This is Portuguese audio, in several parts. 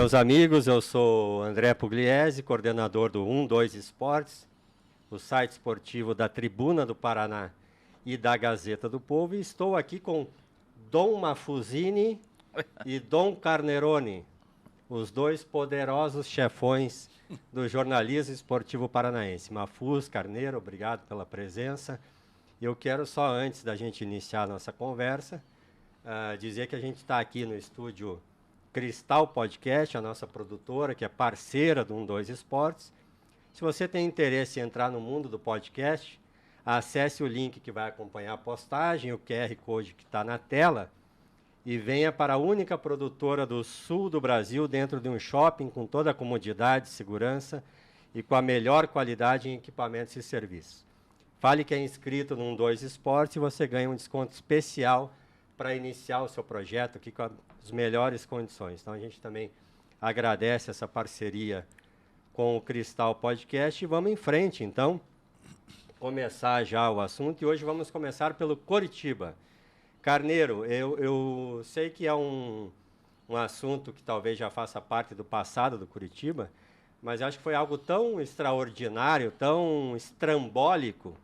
Meus amigos, eu sou André Pugliese, coordenador do 12 Esportes, o site esportivo da Tribuna do Paraná e da Gazeta do Povo, e estou aqui com Dom Mafuzini e Dom Carneroni, os dois poderosos chefões do jornalismo esportivo paranaense. Mafuz, Carneiro, obrigado pela presença. Eu quero só, antes da gente iniciar a nossa conversa, dizer que a gente está aqui no estúdio Cristal Podcast, a nossa produtora, que é parceira do 12 Esportes. Se você tem interesse em entrar no mundo do podcast, acesse o link que vai acompanhar a postagem, o QR Code que está na tela, e venha para a única produtora do sul do Brasil, dentro de um shopping, com toda a comodidade, segurança e com a melhor qualidade em equipamentos e serviços. Fale que é inscrito no 12 Esportes e você ganha um desconto especial para iniciar o seu projeto aqui com as melhores condições. Então, a gente também agradece essa parceria com o Cristal Podcast e vamos em frente, então, começar já o assunto. E hoje vamos começar pelo Coritiba. Carneiro, eu sei que é um assunto que talvez já faça parte do passado do Coritiba, mas acho que foi algo tão extraordinário, tão estrambólico,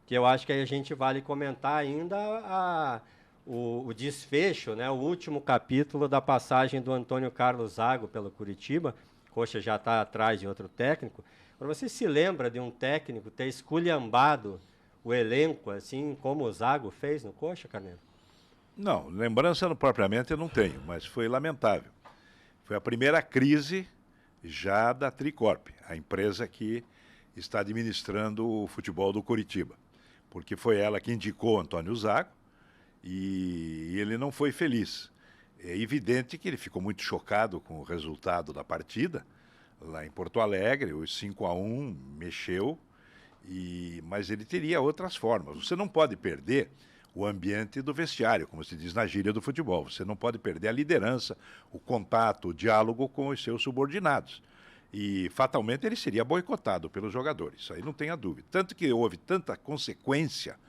que eu acho que a gente vale comentar ainda o desfecho, né, o último capítulo da passagem do Antônio Carlos Zago pelo Coritiba. Coxa já está atrás de outro técnico. Mas você se lembra de um técnico ter esculhambado o elenco, assim como o Zago fez no Coxa, Carneiro? Não, lembrança propriamente eu não tenho, mas foi lamentável. Foi a primeira crise já da Tricorp, a empresa que está administrando o futebol do Coritiba, porque foi ela que indicou Antônio Zago, e ele não foi feliz. É evidente que ele ficou muito chocado com o resultado da partida, lá em Porto Alegre, os 5-1 mexeu, mas ele teria outras formas. Você não pode perder o ambiente do vestiário, como se diz na gíria do futebol. Você não pode perder a liderança, o contato, o diálogo com os seus subordinados. E, fatalmente, ele seria boicotado pelos jogadores, isso aí não tenha dúvida. Tanto que houve tanta consequência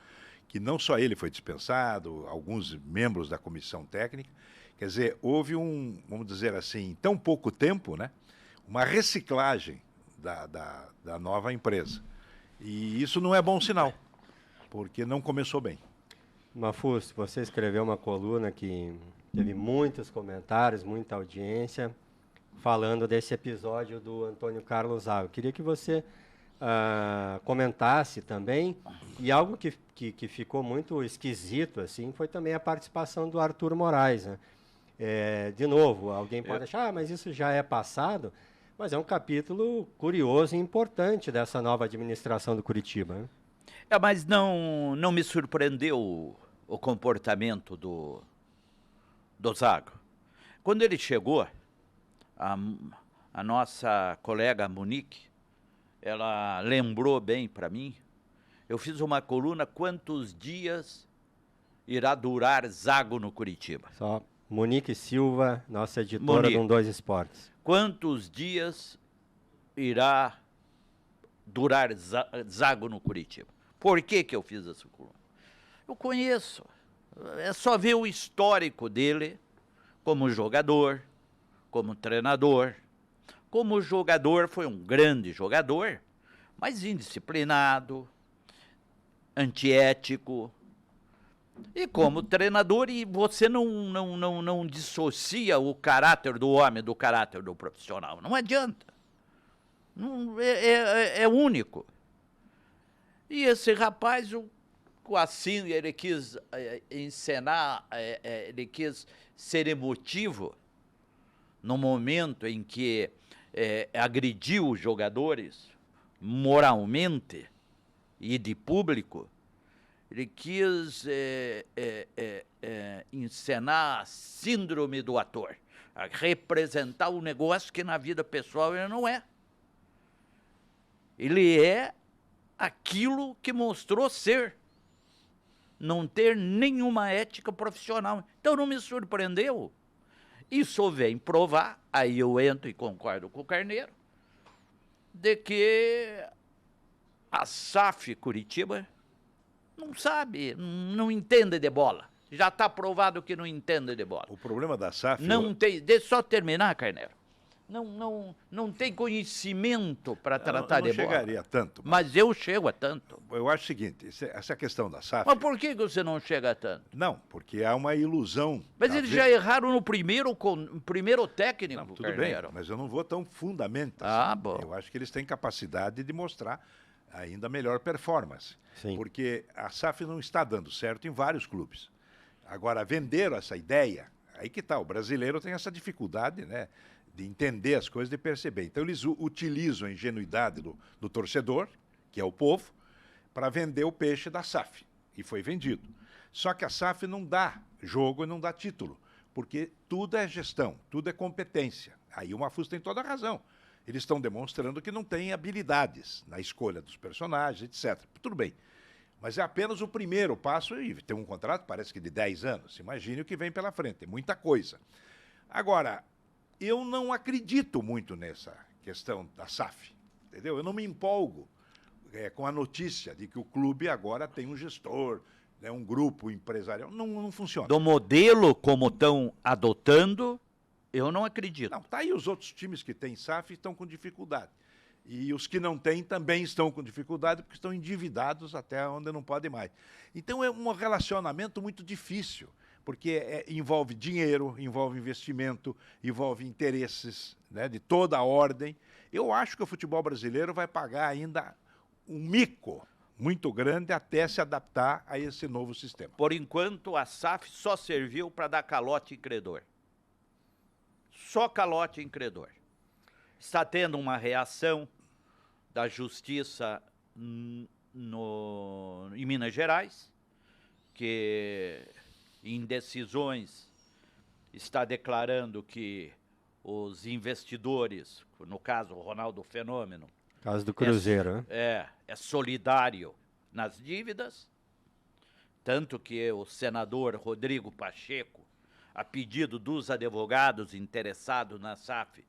que não só ele foi dispensado, alguns membros da comissão técnica. Quer dizer, houve vamos dizer assim, em tão pouco tempo, né, uma reciclagem da nova empresa. E isso não é bom sinal, porque não começou bem. Mafuz, você escreveu uma coluna que teve muitos comentários, muita audiência, falando desse episódio do Antônio Carlos Zago. Eu queria que você comentasse também, e algo que ficou muito esquisito assim, foi também a participação do Arthur Moraes, né? De novo, alguém pode achar, mas isso já é passado, mas é um capítulo curioso e importante dessa nova administração do Coritiba, né? Mas não me surpreendeu o comportamento do Zago. Quando ele chegou, a nossa colega Monique, ela lembrou bem para mim. Eu fiz uma coluna, quantos dias irá durar Zago no Coritiba? Só Monique Silva, nossa editora do 12 Esportes. Quantos dias irá durar Zago no Coritiba? Por que eu fiz essa coluna? Eu conheço. É só ver o histórico dele como jogador, como treinador. Como jogador, foi um grande jogador, mas indisciplinado, antiético. E como treinador, e você não dissocia o caráter do homem do caráter do profissional. Não adianta. É único. E esse rapaz, assim, ele quis encenar, ele quis ser emotivo no momento em que agrediu os jogadores moralmente e de público. Ele quis encenar a síndrome do ator, representar um negócio que na vida pessoal ele não é. Ele é aquilo que mostrou ser, não ter nenhuma ética profissional. Então não me surpreendeu. Isso vem provar, aí eu entro e concordo com o Carneiro, de que a SAF Coritiba não sabe, não entende de bola. Já está provado que não entende de bola. O problema da SAF... Não tem... Deixa eu só terminar, Carneiro. não tem conhecimento para tratar eu não de bola. chegaria tanto. Mas eu chego a tanto. Eu acho o seguinte, essa questão da SAF... Mas por que você não chega a tanto? Não, porque há uma ilusão. Mas eles já erraram no primeiro técnico, Não, tudo Carneiro. bem, mas eu não vou tão fundamento assim. Ah, bom. Eu acho que eles têm capacidade de mostrar ainda melhor performance. Sim. Porque a SAF não está dando certo em vários clubes. Agora, venderam essa ideia, aí que tá, o brasileiro tem essa dificuldade, né, de entender as coisas, de perceber. Então, eles utilizam a ingenuidade do torcedor, que é o povo, para vender o peixe da SAF. E foi vendido. Só que a SAF não dá jogo e não dá título, porque tudo é gestão, tudo é competência. Aí o Mafuz tem toda a razão. Eles estão demonstrando que não têm habilidades na escolha dos personagens, etc. Tudo bem. Mas é apenas o primeiro passo e tem um contrato, parece que de 10 anos. Imagine o que vem pela frente, é muita coisa. Agora, eu não acredito muito nessa questão da SAF, entendeu? Eu não me empolgo com a notícia de que o clube agora tem um gestor, né, um grupo empresarial. Não funciona. Do modelo como estão adotando, eu não acredito. Não, tá aí os outros times que têm SAF estão com dificuldade. E os que não têm também estão com dificuldade porque estão endividados até onde não podem mais. Então é um relacionamento muito difícil, porque envolve dinheiro, envolve investimento, envolve interesses, né, de toda a ordem. Eu acho que o futebol brasileiro vai pagar ainda um mico muito grande até se adaptar a esse novo sistema. Por enquanto, a SAF só serviu para dar calote em credor. Só calote em credor. Está tendo uma reação da Justiça em Minas Gerais, que em decisões está declarando que os investidores, no caso o Ronaldo Fenômeno, Caso do Cruzeiro, né? é solidário nas dívidas, tanto que o senador Rodrigo Pacheco, a pedido dos advogados interessados na SAF,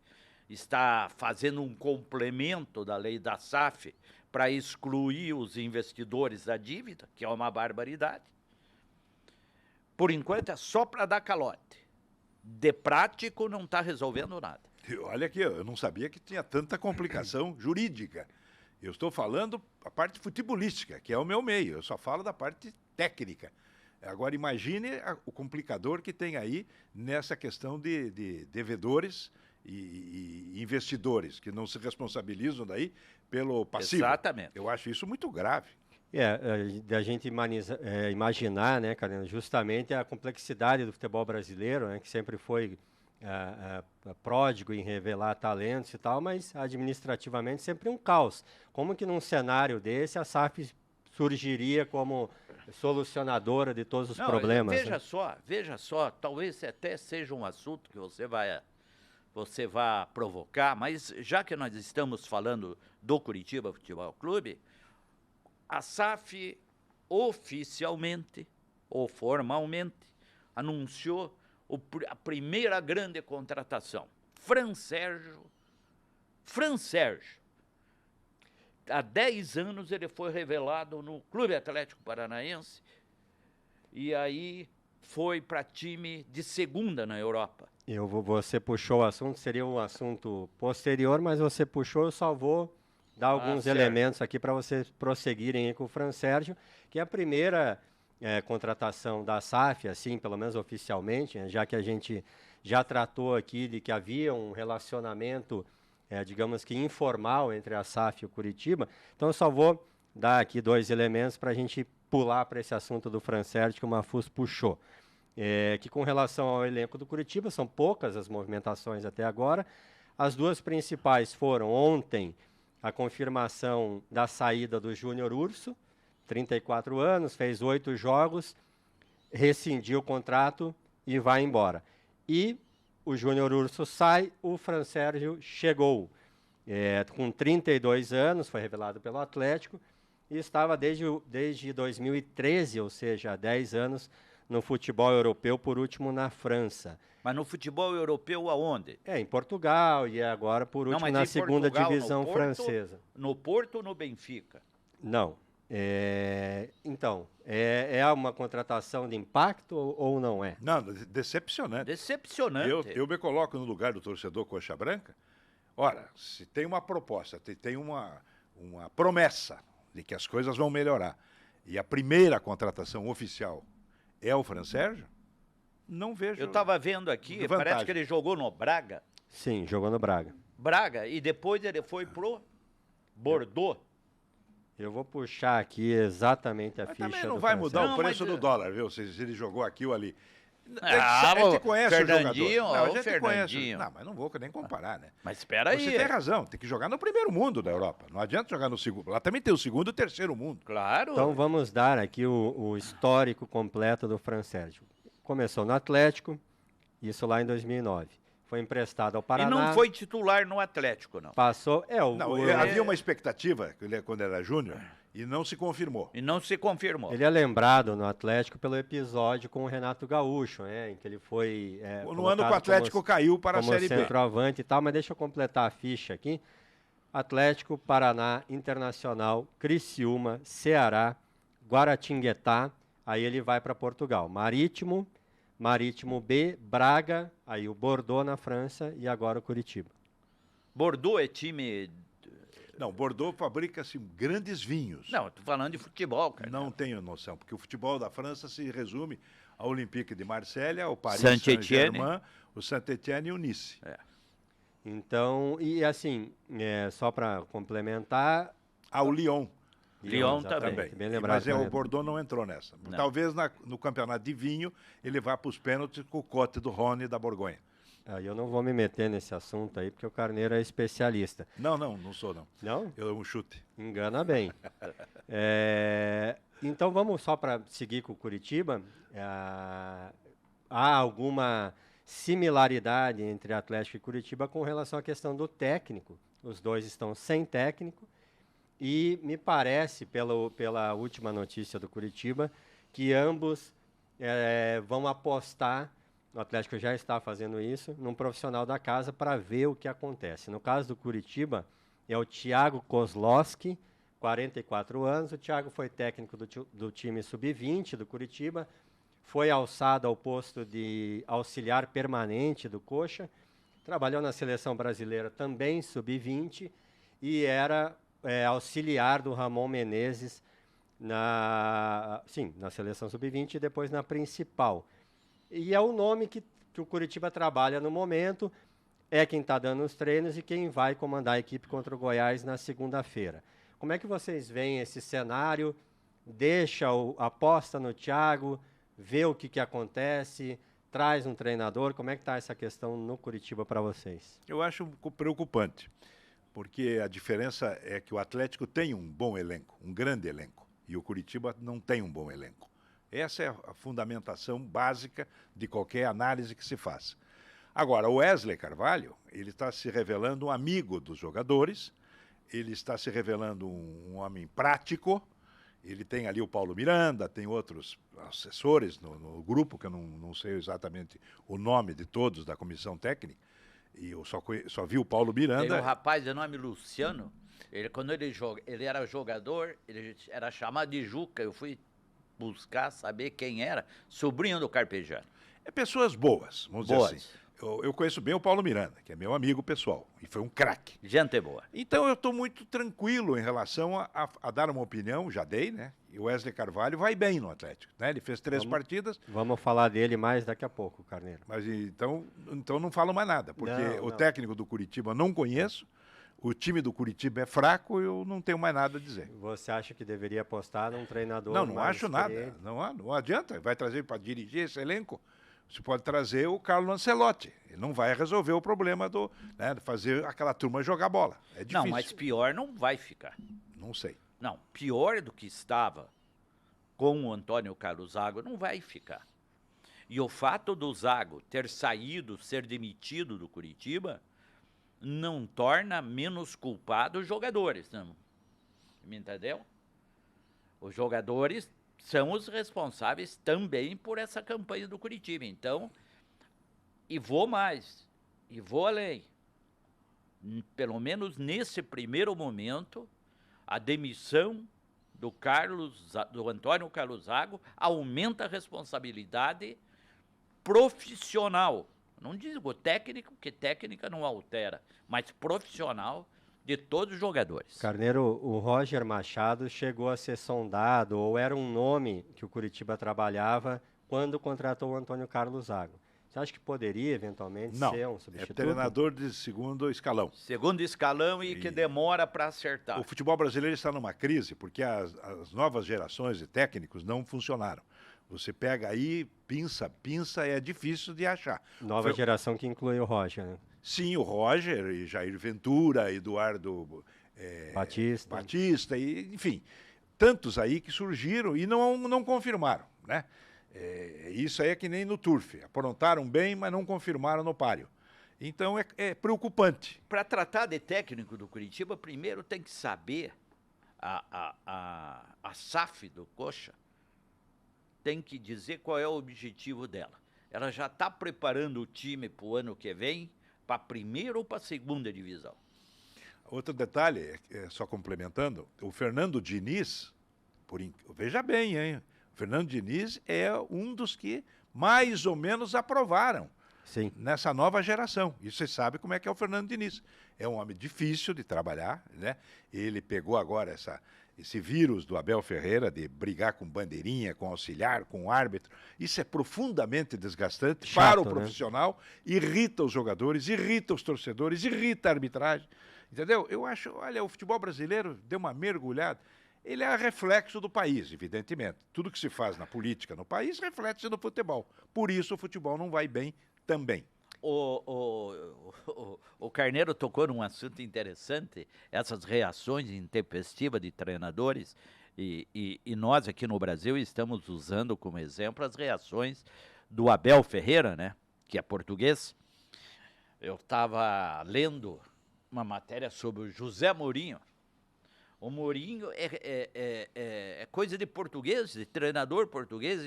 está fazendo um complemento da lei da SAF para excluir os investidores da dívida, que é uma barbaridade. Por enquanto é só para dar calote. De prático não está resolvendo nada. Olha aqui, eu não sabia que tinha tanta complicação jurídica. Eu estou falando a parte futebolística, que é o meu meio. Eu só falo da parte técnica. Agora, imagine o complicador que tem aí nessa questão de devedores e investidores, que não se responsabilizam daí pelo passivo. Exatamente. Eu acho isso muito grave. Da gente imaginar, né, Carina, justamente a complexidade do futebol brasileiro, né, que sempre foi pródigo em revelar talentos e tal, mas administrativamente sempre um caos. Como que num cenário desse a SAF surgiria como solucionadora de todos os problemas? Veja só, talvez até seja um assunto que você vai provocar, mas já que nós estamos falando do Curitiba Futebol Clube, a SAF oficialmente ou formalmente anunciou a primeira grande contratação. Fran Sérgio. Há 10 anos ele foi revelado no Clube Atlético Paranaense e aí foi para time de segunda na Europa. Você puxou o assunto, seria um assunto posterior, mas você puxou, eu só vou dar alguns elementos aqui para vocês prosseguirem aí com o Fran Sérgio, que é a primeira contratação da SAF, assim, pelo menos oficialmente, né, já que a gente já tratou aqui de que havia um relacionamento, digamos que informal entre a SAF e o Curitiba. Então eu só vou dar aqui 2 elementos para a gente pular para esse assunto do Fran Sérgio que o Mafuz puxou. Que com relação ao elenco do Curitiba, são poucas as movimentações até agora. As 2 principais foram ontem a confirmação da saída do Júnior Urso, 34 anos, fez 8 jogos, rescindiu o contrato e vai embora. E o Júnior Urso sai, o Fran Sérgio chegou. Com 32 anos, foi revelado pelo Atlético, e estava desde 2013, ou seja, há 10 anos, no futebol europeu, por último na França. Mas no futebol europeu aonde? Em Portugal e agora, por último, na segunda divisão francesa. No Porto ou no Benfica? Não. Então, é uma contratação de impacto ou não é? Não, decepcionante. Decepcionante. Eu me coloco no lugar do torcedor coxa branca, Ora, se tem uma proposta, tem uma promessa de que as coisas vão melhorar, e a primeira contratação oficial é o Fran Sérgio, não vejo. Eu estava vendo aqui, vantagem. parece que ele jogou no Braga. Sim, jogou no Braga. Braga, e depois ele foi pro Bordeaux. Eu vou puxar aqui exatamente a Mas ficha também não do vai Fran mudar Sérgio. o preço do dólar, viu? Se ele jogou aqui ou ali. Ah, A gente conhece o Fernandinho, jogador. Não, ó, a gente conhece. Fernandinho. Não, mas não vou nem comparar, né? Mas espera aí. Você tem razão, tem que jogar no primeiro mundo da Europa. Não adianta jogar no segundo. Lá também tem o segundo e o terceiro mundo. Claro. Então vamos dar aqui o histórico completo do Fran Sérgio. Começou no Atlético, isso lá em 2009. Foi emprestado ao E Paraná. não foi titular no Atlético, não. Passou. Não, havia uma expectativa quando era júnior e não se confirmou. E não se confirmou. Ele é lembrado no Atlético pelo episódio com o Renato Gaúcho, em que ele foi. No ano que o Atlético caiu para a como Série B. centroavante e tal, mas deixa eu completar a ficha aqui. Atlético, Paraná, Internacional, Criciúma, Ceará, Guaratinguetá, aí ele vai para Portugal. Marítimo B, Braga, aí o Bordeaux na França e agora o Curitiba. Bordeaux é time... Não, Bordeaux fabrica-se grandes vinhos. Não, tô falando de futebol, cara. Não tenho noção, porque o futebol da França se resume ao Olympique de Marselha, ao Paris Saint-Étienne. Saint-Germain, o Saint-Étienne e o Nice. Então, e assim, só para complementar... O Lyon. Lyon exatamente, também. Bem lembrado. Mas o também. Bordeaux não entrou nessa. Não. Talvez no campeonato de vinho ele vá para os pênaltis com o Cote do Rhône da Borgonha. Aí eu não vou me meter nesse assunto aí, porque o Carneiro é especialista. Não sou não. Não? Eu um chute. Engana bem. Então vamos só para seguir com o Curitiba. Há alguma similaridade entre Atlético e Curitiba com relação à questão do técnico. Os dois estão sem técnico. E me parece, pela última notícia do Curitiba, que ambos vão apostar, o Atlético já está fazendo isso, num profissional da casa para ver o que acontece. No caso do Curitiba, é o Thiago Kozlowski, 44 anos. O Thiago foi técnico do time sub-20 do Curitiba, foi alçado ao posto de auxiliar permanente do Coxa, trabalhou na seleção brasileira também sub-20 e era auxiliar do Ramon Menezes na seleção sub-20 e depois na principal. E é o nome que o Curitiba trabalha no momento, é quem está dando os treinos e quem vai comandar a equipe contra o Goiás na segunda-feira. Como é que vocês veem esse cenário? Aposta no Thiago, vê o que acontece, traz um treinador. Como é que está essa questão no Curitiba para vocês? Eu acho preocupante, porque a diferença é que o Atlético tem um bom elenco, um grande elenco, e o Curitiba não tem um bom elenco. Essa é a fundamentação básica de qualquer análise que se faça. Agora, o Wesley Carvalho, ele está se revelando um amigo dos jogadores, ele está se revelando um homem prático, ele tem ali o Paulo Miranda, tem outros assessores no grupo, que eu não sei exatamente o nome de todos da comissão técnica, e eu só vi o Paulo Miranda. Tem um rapaz de nome Luciano, quando ele era jogador, ele era chamado de Juca, eu fui buscar saber quem era, sobrinho do Carpegiani. É pessoas boas, vamos dizer assim. Eu conheço bem o Paulo Miranda, que é meu amigo pessoal, e foi um craque. Gente boa. Então eu estou muito tranquilo em relação a dar uma opinião, já dei, né? E o Wesley Carvalho vai bem no Atlético, né? Ele fez 3 partidas. Vamos falar dele mais daqui a pouco, Carneiro. Mas então não falo mais nada, porque o técnico do Curitiba eu não conheço, o time do Curitiba é fraco, eu não tenho mais nada a dizer. Você acha que deveria apostar num treinador Não mais acho nada. experiente? Não adianta. Vai trazer para dirigir esse elenco? Você pode trazer o Carlo Ancelotti. Ele não vai resolver o problema de fazer aquela turma jogar bola. É difícil. Não, mas pior não vai ficar. Não sei. Não, pior do que estava com o Antônio Carlos Zago não vai ficar. E o fato do Zago ter saído, ser demitido do Curitiba, não torna menos culpado os jogadores, não. Me entendeu? Os jogadores são os responsáveis também por essa campanha do Curitiba. Então, e vou mais, e vou além. Pelo menos nesse primeiro momento, a demissão do Antônio Carlos Zago aumenta a responsabilidade profissional, Não digo técnico, porque técnica não altera, mas profissional de todos os jogadores. Carneiro, o Roger Machado chegou a ser sondado, ou era um nome que o Curitiba trabalhava quando contratou o Antônio Carlos Zago. Você acha que poderia, eventualmente, Não, ser um é substituto? treinador de segundo escalão. Segundo escalão e que demora para acertar. O futebol brasileiro está numa crise porque as novas gerações de técnicos não funcionaram. Você pega aí, pinça, é difícil de achar. Nova geração que inclui o Roger, né? Sim, o Roger, e Jair Ventura, Eduardo Batista, e, enfim, tantos aí que surgiram e não confirmaram, né? Isso aí é que nem no Turf. Aprontaram bem, mas não confirmaram no páreo. Então é preocupante. Para tratar de técnico do Curitiba, primeiro tem que saber a SAF do Coxa tem que dizer qual é o objetivo dela. Ela já está preparando o time para o ano que vem, para a primeira ou para a segunda divisão. Outro detalhe, só complementando, o Fernando Diniz, veja bem, hein? O Fernando Diniz é um dos que mais ou menos aprovaram. Sim. Nessa nova geração. E você sabe como é que é o Fernando Diniz. É um homem difícil de trabalhar, né? Ele pegou agora esse vírus do Abel Ferreira de brigar com bandeirinha, com auxiliar, com árbitro. Isso é profundamente desgastante para o profissional, né? Irrita os jogadores, irrita os torcedores, irrita a arbitragem. Entendeu? Eu acho, olha, o futebol brasileiro deu uma mergulhada. Ele é reflexo do país, evidentemente. Tudo que se faz na política no país reflete-se no futebol. Por isso o futebol não vai bem também. O Carneiro tocou num assunto interessante, essas reações intempestivas de treinadores, e nós aqui no Brasil estamos usando como exemplo as reações do Abel Ferreira, né, que é português. Eu estava lendo uma matéria sobre o José Mourinho. O Mourinho é coisa de português, de treinador português,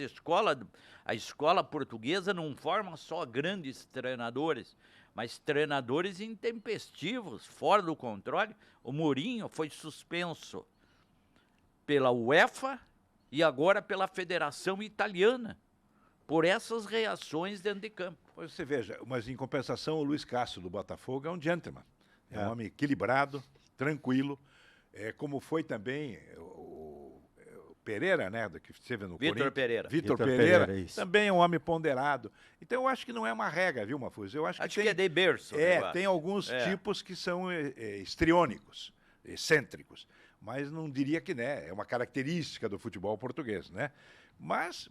a escola portuguesa não forma só grandes treinadores, mas treinadores intempestivos, fora do controle. O Mourinho foi suspenso pela UEFA e agora pela Federação Italiana, por essas reações dentro de campo. Pois você veja, mas em compensação o Luiz Castro do Botafogo é um gentleman, é um homem equilibrado, tranquilo. Como foi também o Pereira, né, que esteve no Vitor Corinthians. Pereira. Vitor Pereira, também é um homem ponderado. Então eu acho que não é uma regra, viu, Mafuz? Eu acho que é de berço. Tem alguns tipos que são histriônicos, excêntricos, mas não diria que, né, é uma característica do futebol português, né? Mas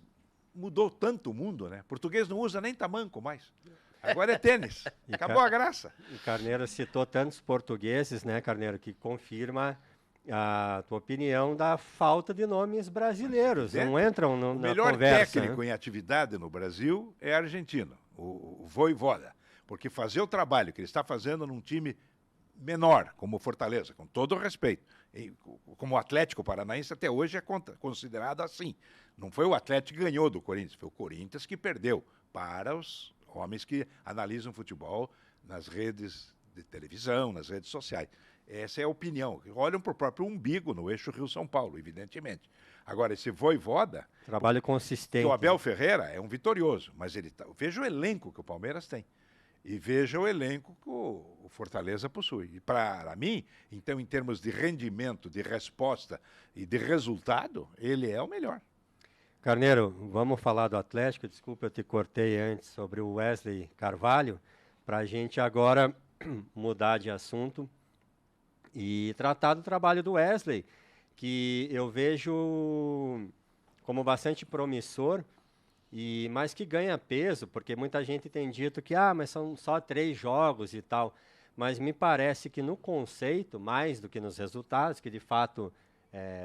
mudou tanto o mundo, né? Português não usa nem tamanco mais. Agora é tênis. Acabou a graça. O Carneiro citou tantos portugueses, né, Carneiro, que confirma a tua opinião da falta de nomes brasileiros. Não entram na conversa. O melhor técnico em atividade no Brasil é argentino, o Vojvoda. Porque fazer o trabalho que ele está fazendo num time menor, como o Fortaleza, com todo o respeito, como o Atlético Paranaense até hoje é considerado assim. Não foi o Atlético que ganhou do Corinthians, foi o Corinthians que perdeu para os homens que analisam futebol nas redes de televisão, nas redes sociais. Essa é a opinião. Olham para o próprio umbigo no eixo Rio-São Paulo, evidentemente. Agora, esse Vojvoda... Trabalho consistente. O Abel Ferreira é um vitorioso, mas veja o elenco que o Palmeiras tem. E veja o elenco que o Fortaleza possui. E para mim, então, em termos de rendimento, de resposta e de resultado, ele é o melhor. Carneiro, vamos falar do Atlético. Desculpa, eu te cortei antes sobre o Wesley Carvalho, para a gente agora mudar de assunto e tratar do trabalho do Wesley, que eu vejo como bastante promissor, mas que ganha peso, porque muita gente tem dito que mas são só 3 jogos e tal, mas me parece que no conceito, mais do que nos resultados, que de fato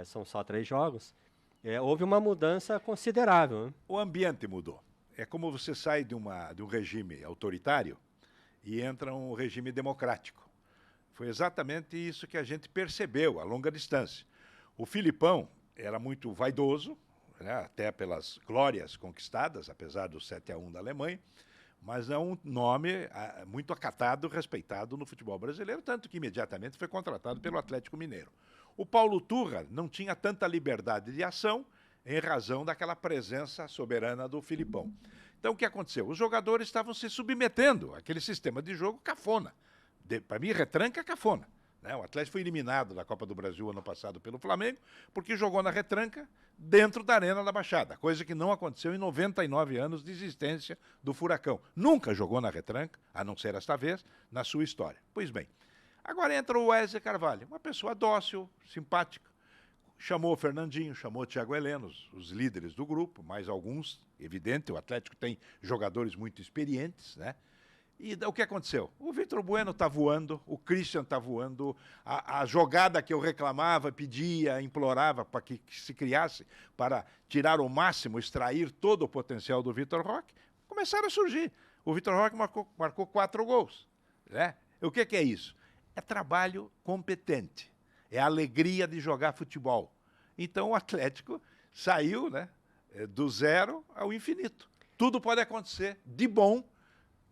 são só 3 jogos, houve uma mudança considerável, né? O ambiente mudou. É como você sai de um regime autoritário e entra um regime democrático. Foi exatamente isso que a gente percebeu a longa distância. O Filipão era muito vaidoso, né, até pelas glórias conquistadas, apesar do 7-1 da Alemanha, mas é um nome muito acatado, respeitado no futebol brasileiro, tanto que imediatamente foi contratado pelo Atlético Mineiro. O Paulo Turra não tinha tanta liberdade de ação em razão daquela presença soberana do Filipão. Então, o que aconteceu? Os jogadores estavam se submetendo àquele sistema de jogo cafona. Para mim, retranca é cafona. Né? O Atlético foi eliminado da Copa do Brasil ano passado pelo Flamengo, porque jogou na retranca dentro da Arena da Baixada, coisa que não aconteceu em 99 anos de existência do Furacão. Nunca jogou na retranca, a não ser esta vez, na sua história. Pois bem, agora entra o Wesley Carvalho, uma pessoa dócil, simpática. Chamou o Fernandinho, chamou o Thiago Heleno, os líderes do grupo, mais alguns, evidente, o Atlético tem jogadores muito experientes, né? E o que aconteceu? O Vitor Bueno está voando, o Christian está voando, a jogada que eu reclamava, pedia, implorava para que se criasse, para tirar o máximo, extrair todo o potencial do Vitor Roque, começaram a surgir. O Vitor Roque marcou 4 gols. Né? O que é isso? É trabalho competente, é a alegria de jogar futebol. Então o Atlético saiu, né, do zero ao infinito. Tudo pode acontecer de bom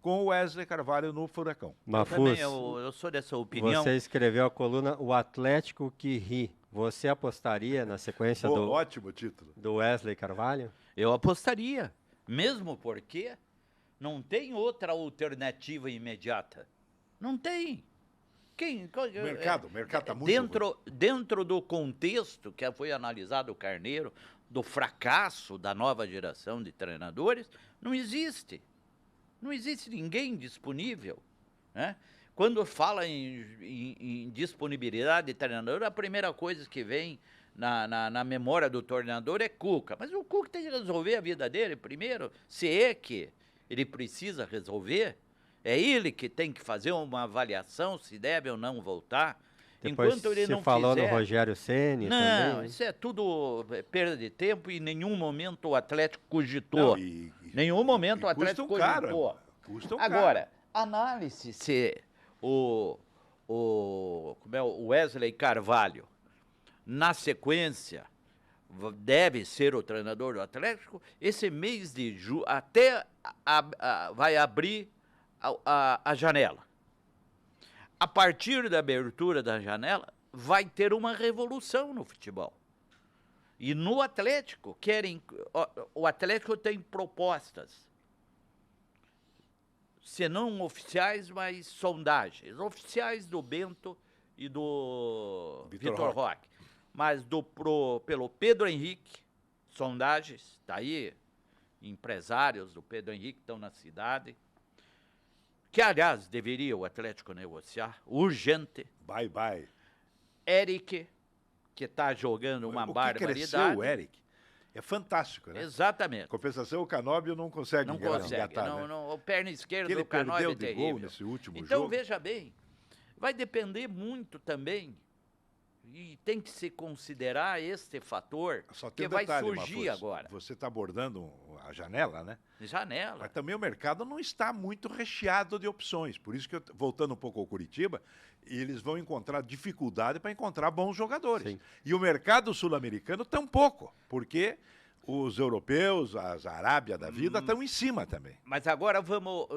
com o Wesley Carvalho no Furacão. Mafuz, Eu sou dessa opinião. você escreveu a coluna O Atlético que ri. Você apostaria na sequência Ótimo título. do Wesley Carvalho? Eu apostaria, mesmo porque não tem outra alternativa imediata. Não tem. O mercado está muito... Dentro do contexto que foi analisado o Carneiro, do fracasso da nova geração de treinadores, não existe. Não existe ninguém disponível. Né? Quando fala em disponibilidade de treinador, a primeira coisa que vem na memória do treinador é Cuca. Mas o Cuca tem que resolver a vida dele primeiro, se é que ele precisa resolver. É ele que tem que fazer uma avaliação se deve ou não voltar. Depois Enquanto ele não falou fizer... no Rogério Ceni Não, também. isso é tudo perda de tempo e em nenhum momento o Atlético cogitou. Não, nenhum momento o Atlético cogitou. Custam Agora, análise se o Wesley Carvalho, na sequência, deve ser o treinador do Atlético, esse mês de julho, até vai abrir a janela. A partir da abertura da janela, vai ter uma revolução no futebol. E no Atlético, o Atlético tem propostas, se não oficiais, mas sondagens. Oficiais do Bento e do Vitor Roque. Mas pelo Pedro Henrique, sondagens, está aí, empresários do Pedro Henrique estão na cidade, que, aliás, deveria o Atlético negociar, urgente. Bye. Eric, que está jogando uma barbaridade. Cresceu o Eric. É fantástico, né? Exatamente. Compensação, o Canóbio não consegue engatar, né? O perna esquerda ele do Canóbio é perdeu de terrível. gol nesse último então, jogo. veja bem, vai depender muito também, e tem que se considerar este fator que vai surgir agora. Você está abordando a janela, né? Janela. Mas também o mercado não está muito recheado de opções. Por isso que, voltando um pouco ao Curitiba, eles vão encontrar dificuldade para encontrar bons jogadores. Sim. E o mercado sul-americano tampouco, porque os europeus, as Arábia da vida, estão em cima também. Mas agora vamos,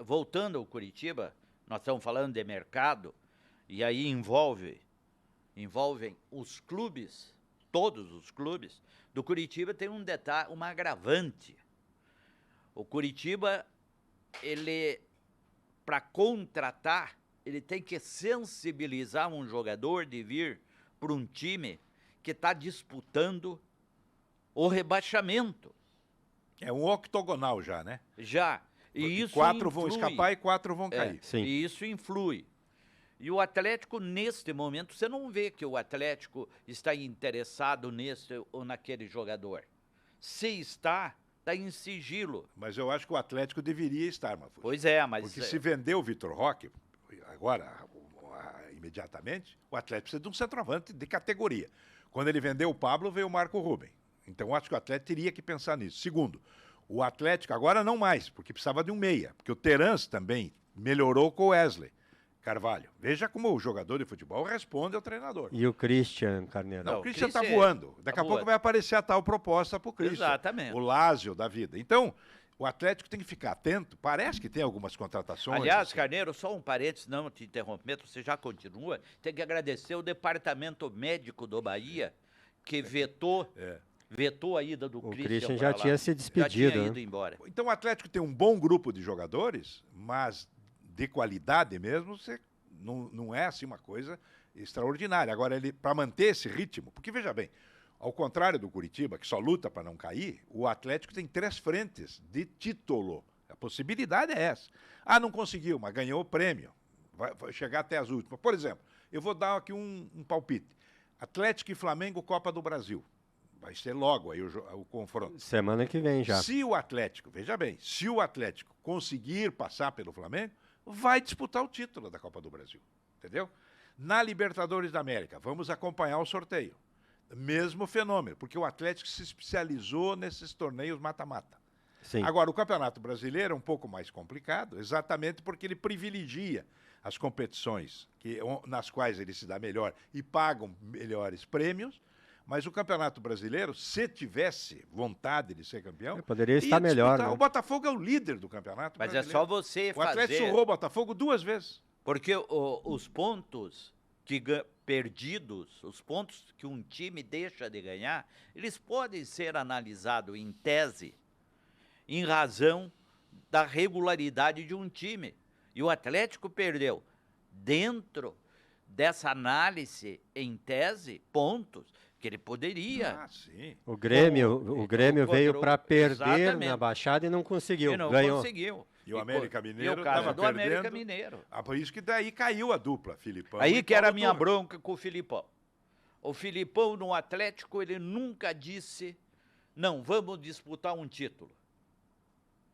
voltando ao Curitiba, nós estamos falando de mercado, e aí envolvem os clubes, todos os clubes. Do Curitiba tem um detalhe, uma agravante. O Curitiba, ele, para contratar, ele tem que sensibilizar um jogador de vir para um time que está disputando o rebaixamento. É um octogonal já, né? Já. E isso 4 influi. vão escapar e 4 vão cair. Sim. E isso influi. E o Atlético, neste momento, você não vê que o Atlético está interessado nesse ou naquele jogador. Se está em sigilo. Mas eu acho que o Atlético deveria estar, Mafuz. Pois é, mas... Porque se vender o Vitor Roque, agora, imediatamente, o Atlético precisa de um centroavante de categoria. Quando ele vendeu o Pablo, veio o Marco Ruben. Então, eu acho que o Atlético teria que pensar nisso. Segundo, o Atlético, agora não mais, porque precisava de um meia. Porque o Terence também melhorou com o Wesley Carvalho. Veja como o jogador de futebol responde ao treinador. E o Christian, Carneiro? Não, o Christian está voando. Daqui a pouco vai aparecer a tal proposta para o Christian. Exatamente. O Lázio da vida. Então, o Atlético tem que ficar atento. Parece que tem algumas contratações. Aliás, assim. Carneiro, só um parênteses, não te interrompendo, você já continua. Tem que agradecer o departamento médico do Bahia, que vetou vetou a ida do O Christian Christian pra já lá. tinha se Já despedido, tinha né? ido embora. Então o Atlético tem um bom grupo de jogadores, mas de qualidade mesmo, não é assim uma coisa extraordinária. Agora, ele para manter esse ritmo, porque veja bem, ao contrário do Curitiba, que só luta para não cair, o Atlético tem 3 frentes de título. A possibilidade é essa. Ah, não conseguiu, mas ganhou o prêmio. Vai chegar até as últimas. Por exemplo, eu vou dar aqui um palpite. Atlético e Flamengo, Copa do Brasil. Vai ser logo aí o confronto. Semana que vem já. Se o Atlético, veja bem, se o Atlético conseguir passar pelo Flamengo, vai disputar o título da Copa do Brasil. Entendeu? Na Libertadores da América, vamos acompanhar o sorteio. Mesmo fenômeno, porque o Atlético se especializou nesses torneios mata-mata. Sim. Agora, o Campeonato Brasileiro é um pouco mais complicado, exatamente porque ele privilegia as competições nas quais ele se dá melhor e pagam melhores prêmios, mas o Campeonato Brasileiro, se tivesse vontade de ser campeão, Poderia ia estar melhor, disputar. né? O Botafogo é o líder do Campeonato Mas é Brasileiro. só você O Atlético fazer... surrou o Botafogo 2 vezes. Porque os pontos perdidos, os pontos que um time deixa de ganhar, eles podem ser analisados em tese, em razão da regularidade de um time. E o Atlético perdeu, dentro dessa análise, em tese, pontos que ele poderia. Ah, sim. O Grêmio veio para perder Exatamente. na Baixada e não conseguiu. E não Ganhou. conseguiu. E o América Mineiro E o caso estava do perdendo. América Mineiro. Ah, por isso que daí caiu a dupla, Filipão. Aí e que era a Paulo minha Turra. bronca com o Filipão. O Filipão no Atlético, ele nunca disse, não, vamos disputar um título.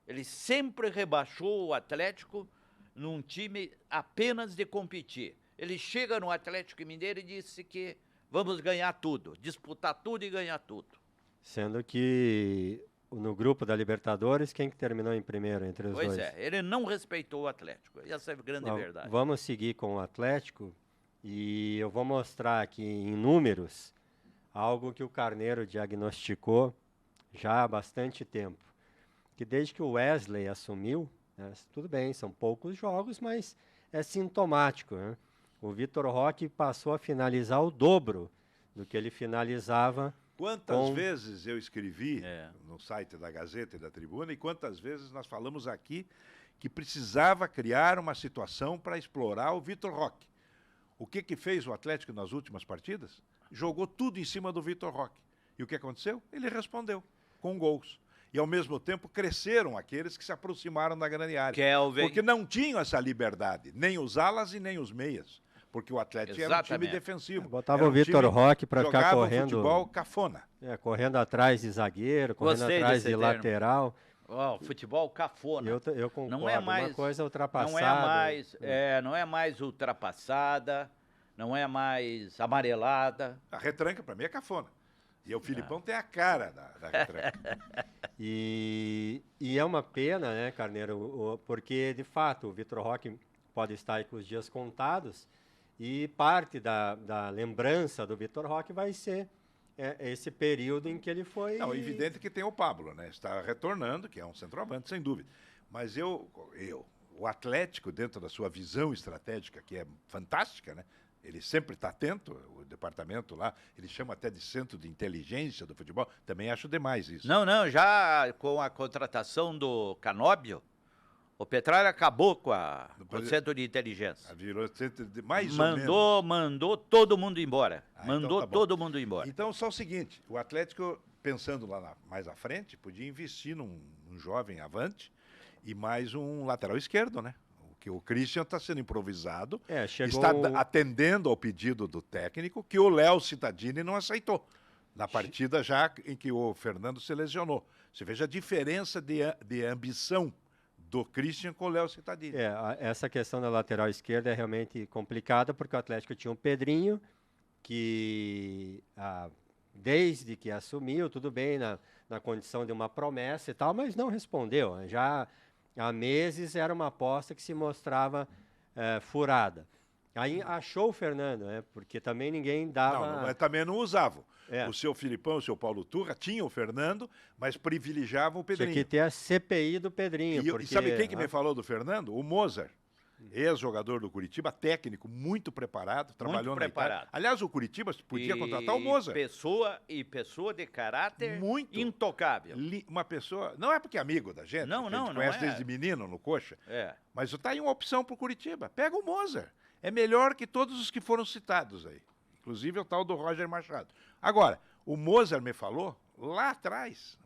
Ele sempre rebaixou o Atlético num time apenas de competir. Ele chega no Atlético Mineiro e disse que vamos ganhar tudo, disputar tudo e ganhar tudo. Sendo que no grupo da Libertadores, quem que terminou em primeiro entre os Pois dois? é, ele não respeitou o Atlético. Essa é a grande verdade. Vamos seguir com o Atlético e eu vou mostrar aqui em números algo que o Carneiro diagnosticou já há bastante tempo. Que desde que o Wesley assumiu, né, tudo bem, são poucos jogos, mas é sintomático, né? O Vitor Roque passou a finalizar o dobro do que ele finalizava. Quantas vezes eu escrevi É. no site da Gazeta e da Tribuna e quantas vezes nós falamos aqui que precisava criar uma situação para explorar o Vitor Roque. O que fez o Atlético nas últimas partidas? Jogou tudo em cima do Vitor Roque. E o que aconteceu? Ele respondeu com gols. E, ao mesmo tempo, cresceram aqueles que se aproximaram da grande área. Kelvin. Porque não tinham essa liberdade, nem os alas e nem os meias. Porque o Atlético era um time Exatamente. defensivo. Botava Era um o Vitor time Roque para ficar jogava correndo. futebol cafona. Correndo atrás de zagueiro, correndo Gostei atrás desse de termo. lateral. Ó, futebol cafona. Eu concordo. Não é mais uma coisa ultrapassada. não é mais ultrapassada, não é mais amarelada. A retranca, para mim, é cafona. E o Filipão tem a cara da retranca. E é uma pena, né, Carneiro, porque, de fato, o Vitor Roque pode estar aí com os dias contados e parte da lembrança do Vitor Roque vai ser esse período em que ele foi... Não, é evidente que tem o Pablo, né? Está retornando, que é um centroavante, sem dúvida. Mas o Atlético, dentro da sua visão estratégica, que é fantástica, né? Ele sempre está atento, o departamento lá, ele chama até de centro de inteligência do futebol, também acho demais isso. Não, já com a contratação do Canóbio, o Petralha acabou com o centro de inteligência. Virou centro de mais ou menos. Mandou todo mundo embora. Então tá bom. Todo mundo embora. Então, só o seguinte, o Atlético, pensando lá mais à frente, podia investir num jovem avante e mais um lateral esquerdo, né? O Christian está sendo improvisado, está atendendo ao pedido do técnico, que o Léo Cittadini não aceitou, na partida já em que o Fernando se lesionou. Você veja a diferença de ambição do Christian com o Léo Cittadini. Essa questão da lateral esquerda é realmente complicada, porque o Atlético tinha o Pedrinho, que desde que assumiu, tudo bem, na condição de uma promessa e tal, mas não respondeu. Já há meses era uma aposta que se mostrava furada. Aí achou o Fernando, né? Porque também ninguém dava... Não, mas também não usavam. O seu Filipão, o seu Paulo Turra, tinham o Fernando, mas privilegiavam o Pedrinho. Tinha que ter a CPI do Pedrinho. E sabe quem que me falou do Fernando? O Mozart. ex-jogador do Curitiba, técnico, muito preparado, trabalhou na Itália. preparado. Aliás, o Curitiba podia contratar o Moza. Pessoa de caráter Muito. intocável. Uma pessoa, não é porque é amigo da gente, Não, que a gente não conhece é. desde menino no Coxa, É. mas está aí uma opção para o Curitiba. Pega o Moza. É melhor que todos os que foram citados aí. Inclusive o tal do Roger Machado. Agora, o Mozart me falou, lá atrás,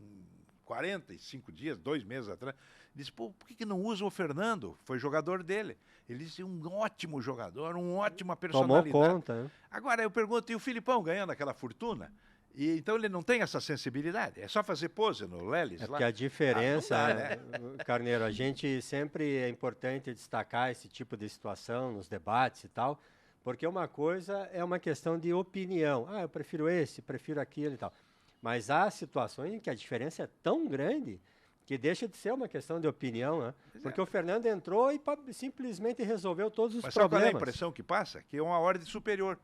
45 dias, 2 meses atrás, disse, pô, por que não usam o Fernando? Foi jogador dele. Ele disse, um ótimo jogador, uma ótima personalidade. Tomou conta, né? Agora, eu pergunto, e o Filipão ganhando aquela fortuna? E, então ele não tem essa sensibilidade? É só fazer pose no Lelis É lá? porque a diferença, não dá, Carneiro, a gente sempre é importante destacar esse tipo de situação nos debates e tal, porque uma coisa é uma questão de opinião. Ah, eu prefiro esse, prefiro aquilo e tal. Mas há situações em que a diferença é tão grande que deixa de ser uma questão de opinião, né? Porque o Fernando entrou e simplesmente resolveu todos os Mas sabe qual é a problemas. impressão que passa? Que é uma ordem superior.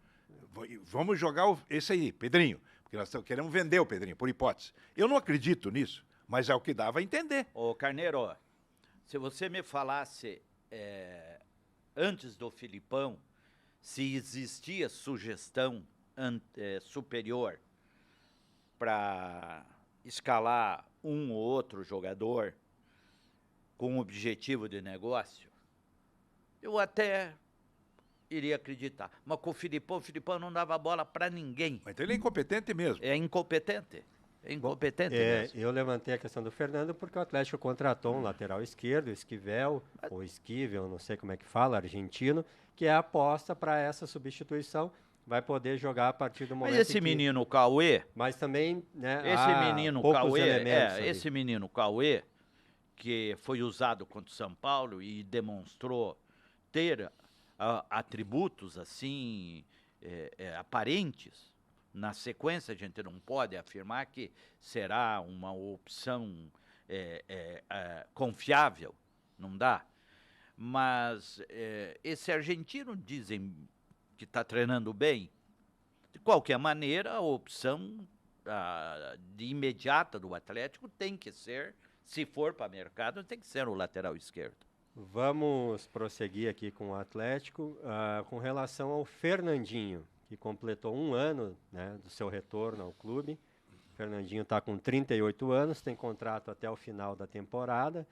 Vamos jogar esse aí, Pedrinho. Porque nós queremos vender o Pedrinho, por hipótese. Eu não acredito nisso, mas é o que dava a entender. Ô, Carneiro, se você me falasse antes do Filipão se existia sugestão superior para escalar um ou outro jogador com objetivo de negócio, eu até iria acreditar. Mas com o Filipão não dava bola para ninguém. Mas então ele é incompetente mesmo. É incompetente. É incompetente mesmo. Eu levantei a questão do Fernando porque o Atlético contratou um lateral esquerdo, Esquivel, ou Esquivel, não sei como é que fala, argentino, que é a aposta para essa substituição. Vai poder jogar a partir do momento Mas esse menino Cauê, Mas também, né, esse menino Cauê, que foi usado contra o São Paulo e demonstrou ter atributos assim aparentes, na sequência a gente não pode afirmar que será uma opção confiável, não dá. Mas esse argentino dizem que está treinando bem. De qualquer maneira, a opção de imediata do Atlético tem que ser, se for para mercado, tem que ser o lateral esquerdo. Vamos prosseguir aqui com o Atlético com relação ao Fernandinho, que completou 1 ano, né, do seu retorno ao clube. O Fernandinho está com 38 anos, tem contrato até o final da temporada.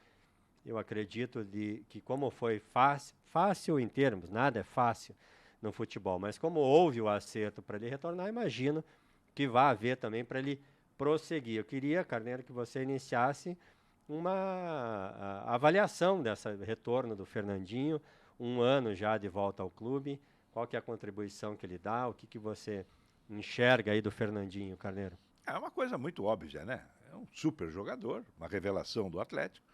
Eu acredito que como foi fácil em termos, nada é fácil no futebol, mas como houve o acerto para ele retornar, imagino que vai haver também para ele prosseguir. Eu queria, Carneiro, que você iniciasse uma avaliação desse retorno do Fernandinho, 1 ano já de volta ao clube, qual que é a contribuição que ele dá, o que você enxerga aí do Fernandinho, Carneiro? É uma coisa muito óbvia, né? É um super jogador, uma revelação do Atlético,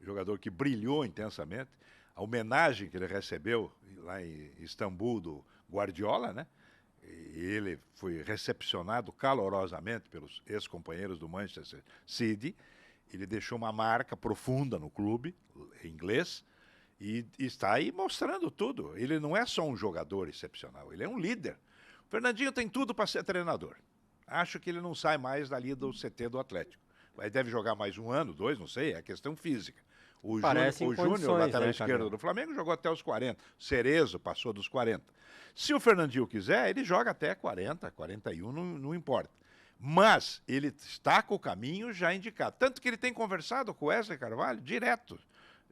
jogador que brilhou intensamente. A homenagem que ele recebeu lá em Istambul do Guardiola, né? E ele foi recepcionado calorosamente pelos ex-companheiros do Manchester City. Ele deixou uma marca profunda no clube inglês e está aí mostrando tudo. Ele não é só um jogador excepcional, ele é um líder. O Fernandinho tem tudo para ser treinador. Acho que ele não sai mais dali do CT do Atlético. Ele deve jogar mais 1 ano, 2, não sei, é questão física. O Júnior, lateral esquerdo do Flamengo, jogou até os 40. Cerezo passou dos 40. Se o Fernandinho quiser, ele joga até 40, 41, não importa. Mas ele está com o caminho já indicado. Tanto que ele tem conversado com o Wesley Carvalho direto.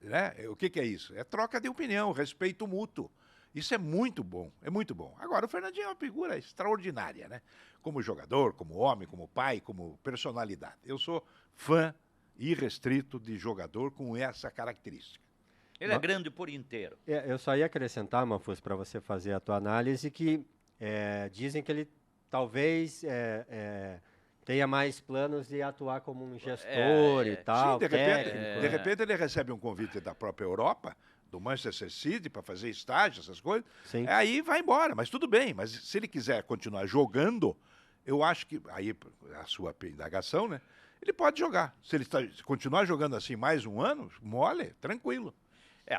Né? O que é isso? É troca de opinião, respeito mútuo. Isso é muito bom, é muito bom. Agora, o Fernandinho é uma figura extraordinária, né? Como jogador, como homem, como pai, como personalidade. Eu sou fã irrestrito de jogador com essa característica. Ele é grande por inteiro. Eu só ia acrescentar, Manfus, para você fazer a tua análise, que dizem que ele talvez tenha mais planos de atuar como um gestor e tal, sim, técnico. De repente ele recebe um convite da própria Europa, do Manchester City, para fazer estágio, essas coisas. Sim. Aí vai embora, mas tudo bem. Mas se ele quiser continuar jogando, eu acho que, aí a sua indagação, né? Ele pode jogar. Se ele continuar jogando assim mais 1 ano, mole, tranquilo.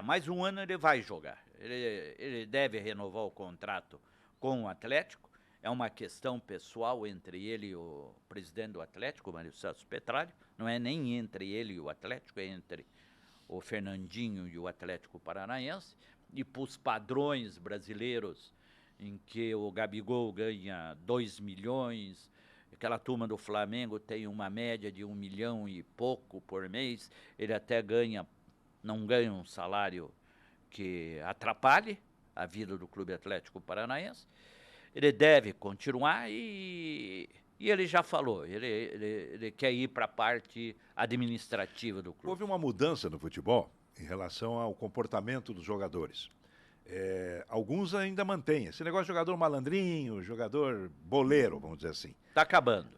Mais 1 ano ele vai jogar. Ele deve renovar o contrato com o Atlético. É uma questão pessoal entre ele e o presidente do Atlético, o Mário Celso Petralho. Não é nem entre ele e o Atlético, é entre o Fernandinho e o Atlético Paranaense. e para os padrões brasileiros, em que o Gabigol ganha 2 milhões, aquela turma do Flamengo tem uma média de 1 milhão e pouco por mês, ele até não ganha um salário que atrapalhe a vida do Clube Atlético Paranaense. Ele deve continuar e ele já falou, ele quer ir para a parte administrativa do clube. Houve uma mudança no futebol em relação ao comportamento dos jogadores. Alguns ainda mantêm esse negócio de jogador malandrinho, jogador boleiro, vamos dizer assim. Está acabando.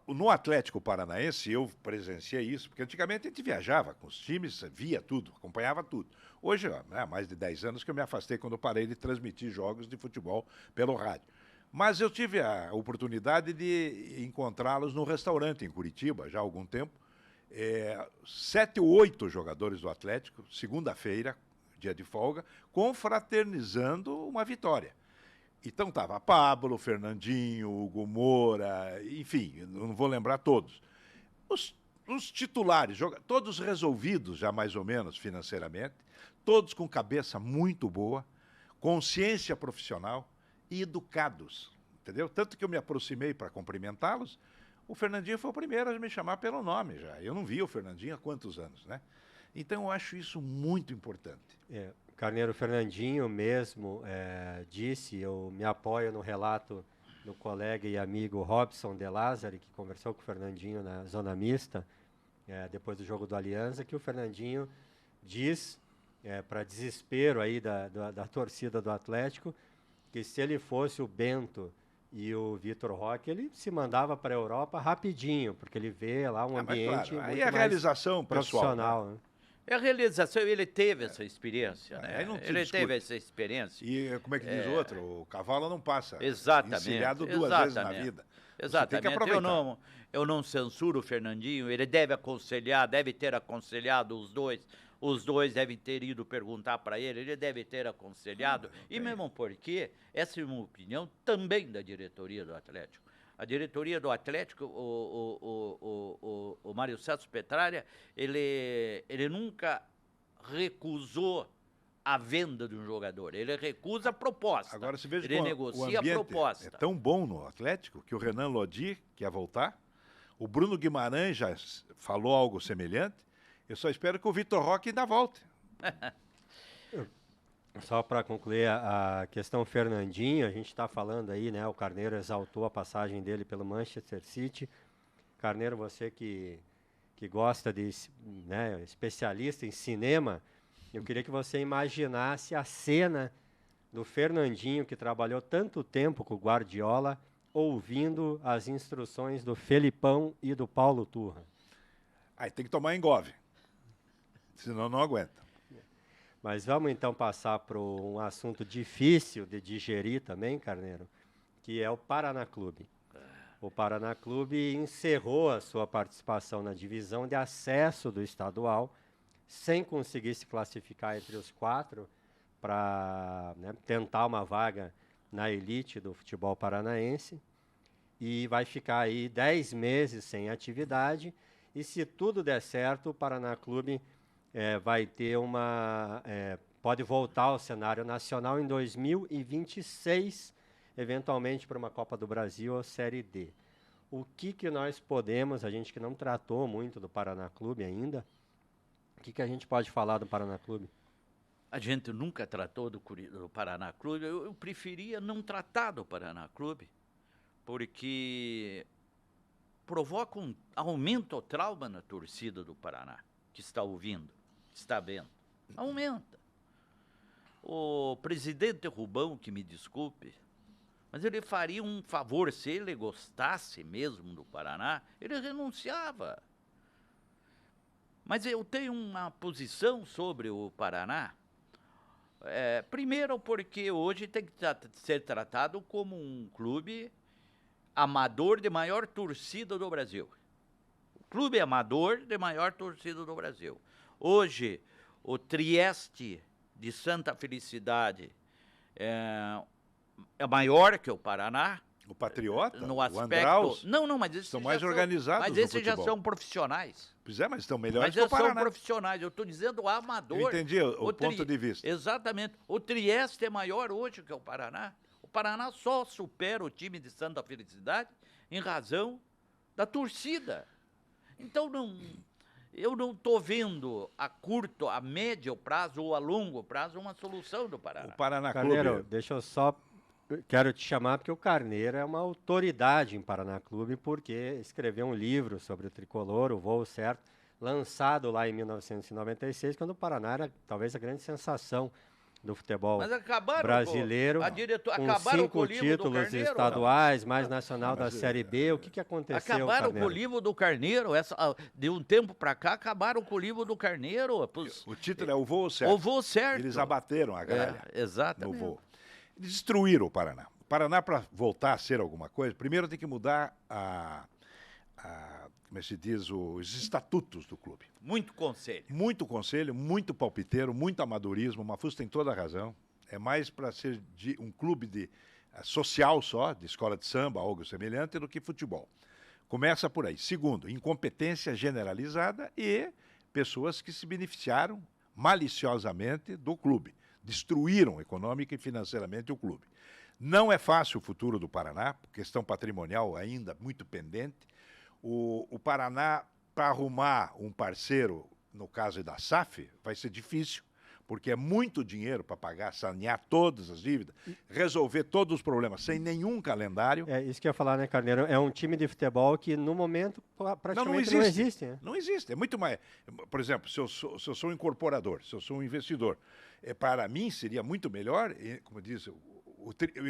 No Atlético Paranaense, eu presenciei isso, porque antigamente a gente viajava com os times, via tudo, acompanhava tudo. Hoje, há mais de 10 anos que eu me afastei quando eu parei de transmitir jogos de futebol pelo rádio. Mas eu tive a oportunidade de encontrá-los no restaurante em Curitiba, já há algum tempo. 7 ou 8 jogadores do Atlético, segunda-feira, dia de folga, confraternizando uma vitória. Então estava Pablo, Fernandinho, Hugo Moura, enfim, não vou lembrar todos. Os titulares, todos resolvidos já mais ou menos financeiramente, todos com cabeça muito boa, consciência profissional e educados, entendeu? Tanto que eu me aproximei para cumprimentá-los. O Fernandinho foi o primeiro a me chamar pelo nome já. Eu não vi o Fernandinho há quantos anos, né? Então eu acho isso muito importante. Carneiro, Fernandinho mesmo disse, eu me apoio no relato do colega e amigo Robson De Lázari, que conversou com o Fernandinho na zona mista, depois do jogo do Alianza, que o Fernandinho diz, para desespero aí da torcida do Atlético, que se ele fosse o Bento e o Vitor Roque, ele se mandava para a Europa rapidinho, porque ele vê lá um ambiente claro, muito aí a realização profissional. pessoal, né? A realização, ele teve essa experiência, né? Aí não se Ele discute. teve essa experiência. E como é que diz o outro? O cavalo não passa. Exatamente. Encilhado duas vezes na vida. Exatamente. Você tem que aproveitar. Eu não censuro o Fernandinho, ele deve aconselhar, deve ter aconselhado os dois. Os dois devem ter ido perguntar para ele deve ter aconselhado. E mesmo porque, essa é uma opinião também da diretoria do Atlético. A diretoria do Atlético, o Mário Celso Petralha, ele nunca recusou a venda de um jogador. Ele recusa a proposta. Agora se veja ele negocia a proposta. É tão bom no Atlético que o Renan Lodi quer voltar. O Bruno Guimarães já falou algo semelhante. Eu só espero que o Vitor Roque ainda volte. Só para concluir a questão Fernandinho, a gente está falando aí, né? O Carneiro exaltou a passagem dele pelo Manchester City. Carneiro, você que gosta de, né, especialista em cinema, eu queria que você imaginasse a cena do Fernandinho, que trabalhou tanto tempo com o Guardiola, ouvindo as instruções do Felipão e do Paulo Turra. Aí tem que tomar engove, senão não aguenta. Mas vamos então passar para um assunto difícil de digerir também, Carneiro, que é o Paraná Clube. O Paraná Clube encerrou a sua participação na divisão de acesso do estadual, sem conseguir se classificar entre os 4 para, né, tentar uma vaga na elite do futebol paranaense. E vai ficar aí 10 meses sem atividade. E se tudo der certo, o Paraná Clube vai ter pode voltar ao cenário nacional em 2026, eventualmente para uma Copa do Brasil ou Série D. O que nós podemos, a gente que não tratou muito do Paraná Clube ainda, o que a gente pode falar do Paraná Clube? A gente nunca tratou do Paraná Clube. Eu preferia não tratar do Paraná Clube, porque provoca aumenta o trauma na torcida do Paraná, que está ouvindo, que está vendo. Aumenta. O presidente Rubão, que me desculpe, mas ele faria um favor, se ele gostasse mesmo do Paraná, ele renunciava. Mas eu tenho uma posição sobre o Paraná. Primeiro porque hoje tem que ser tratado como um clube amador de maior torcida do Brasil. O clube amador de maior torcida do Brasil. Hoje, o Trieste de Santa Felicidade é maior que o Paraná. O Patriota, no o aspecto... Andraus, Não, mas esses estão já mais organizados Mas no esses já futebol. são profissionais. Pois é, mas estão melhores Mas que o eles são Paraná. profissionais. Eu estou dizendo o amador. Eu entendi o ponto de vista. Exatamente. O Trieste é maior hoje que o Paraná. O Paraná só supera o time de Santa Felicidade em razão da torcida. Então, eu não estou vendo a curto, a médio prazo ou a longo prazo uma solução do Paraná. O Paraná Carneiro, Clube... deixa eu só... Quero te chamar porque o Carneiro é uma autoridade em Paraná Clube, porque escreveu um livro sobre o tricolor, O Voo Certo, lançado lá em 1996, quando o Paraná era talvez a grande sensação do futebol Mas acabaram brasileiro, com acabaram 5 com o livro do títulos Carneiro, estaduais, mais nacional da Série B. O que aconteceu, Acabaram com Carneiro? o livro do Carneiro. De um tempo para cá, acabaram com o livro do Carneiro. O título é O Voo Certo. O Voo Certo. Eles abateram a gralha exatamente. no voo. Eles destruíram o Paraná. O Paraná, para voltar a ser alguma coisa, primeiro tem que mudar como é que se diz, os estatutos do clube. Muito conselho. Muito conselho, muito palpiteiro, muito amadorismo. O Mafuz tem toda a razão. É mais para ser um clube social só, de escola de samba, algo semelhante, do que futebol. Começa por aí. Segundo, incompetência generalizada e pessoas que se beneficiaram maliciosamente do clube. Destruíram econômica e financeiramente o clube. Não é fácil o futuro do Paraná, questão patrimonial ainda muito pendente. O Paraná, para arrumar um parceiro, no caso da SAF, vai ser difícil, porque é muito dinheiro para pagar, sanear todas as dívidas, resolver todos os problemas, sem nenhum calendário. É isso que eu ia falar, né, Carneiro? É um time de futebol que, no momento, praticamente não existe. Né? Não existe. É muito mais... Por exemplo, se eu sou um incorporador, se eu sou um investidor, para mim seria muito melhor, como diz, eu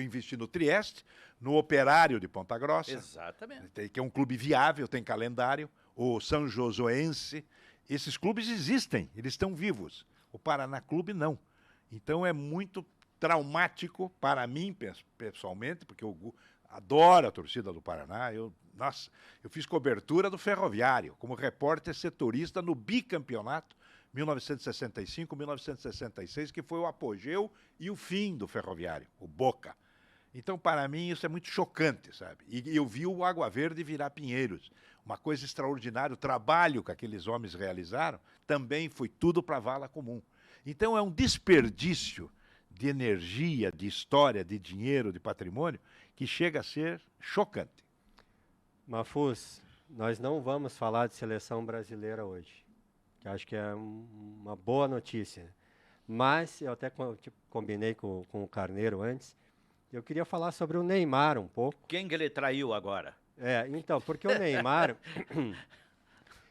investir no Trieste, no Operário de Ponta Grossa. Exatamente. Que é um clube viável, tem calendário. O São Josoense. Esses clubes existem, eles estão vivos. O Paraná Clube não. Então é muito traumático para mim, pessoalmente, porque eu adoro a torcida do Paraná. Eu fiz cobertura do Ferroviário, como repórter setorista no bicampeonato 1965-1966, que foi o apogeu e o fim do Ferroviário, o Boca. Então, para mim, isso é muito chocante, sabe? E eu vi o Água Verde virar Pinheiros. Uma coisa extraordinária. O trabalho que aqueles homens realizaram também foi tudo para a vala comum. Então, é um desperdício de energia, de história, de dinheiro, de patrimônio, que chega a ser chocante. Mafuz, nós não vamos falar de seleção brasileira hoje, que acho que é uma boa notícia. Mas, eu até combinei com o Carneiro antes, eu queria falar sobre o Neymar um pouco. Quem que ele traiu agora? Então, porque o Neymar,